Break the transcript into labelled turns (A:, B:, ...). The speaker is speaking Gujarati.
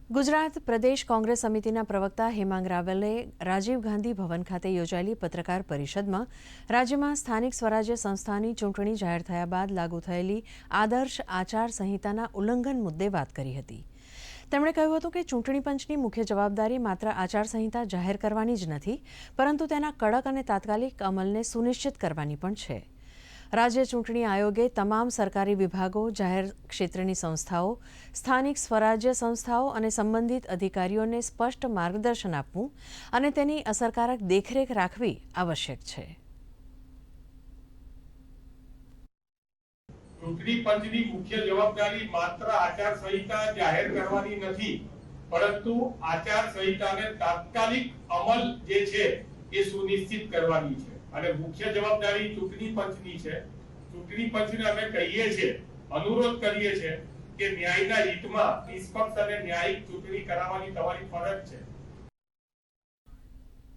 A: ગુજરાત પ્રદેશ કોંગ્રેસ સમિતિના પ્રવક્તા હેમાંગ રાવલે રાજીવ ગાંધી ભવન ખાતે યોજાયેલી પત્રકાર પરિષદમાં રાજ્યમાં સ્થાનિક સ્વરાજ્ય સંસ્થાની ચૂંટણી જાહેર થયા બાદ લાગુ થયેલી આદર્શ આચાર સંહિતાના ઉલ્લંઘન મુદ્દે વાત કરી હતી। તેમણે કહ્યું હતું કે ચૂંટણી પંચની મુખ્ય જવાબદારી માત્ર આચારસંહિતા જાહેર કરવાની જ નથી, પરંતુ તેના કડક અને તાત્કાલિક અમલને સુનિશ્ચિત કરવાની પણ છે। રાજ્ય ચૂંટણી આયોગે તમામ સરકારી વિભાગો, જાહેર ક્ષેત્રની સંસ્થાઓ, સ્થાનિક સ્વરાજ્ય સંસ્થાઓ અને સંબંધિત અધિકારીઓને સ્પષ્ટ માર્ગદર્શન આપવું અને તેની અસરકારક દેખરેખ રાખવી આવશ્યક છે।
B: ચૂંટણી પંચની મુખ્ય જવાબદારી માત્ર આચાર સંહિતા જાહેર કરવાની નથી, પરંતુ આચાર સંહિતાને તાત્કાલિક અમલ જે છે એ સુનિશ્ચિત કરવાની છે અને મુખ્ય જવાબદારી ચૂંટણી પંચની છે। ચૂંટણી પંચને અમે કહીએ છીએ, અનુરોધ કરીએ છીએ કે ન્યાયના હિતમાં નિષ્પક્ષ અને ન્યાયિક ચૂંટણી કરાવવાની તમારી ફરજ છે।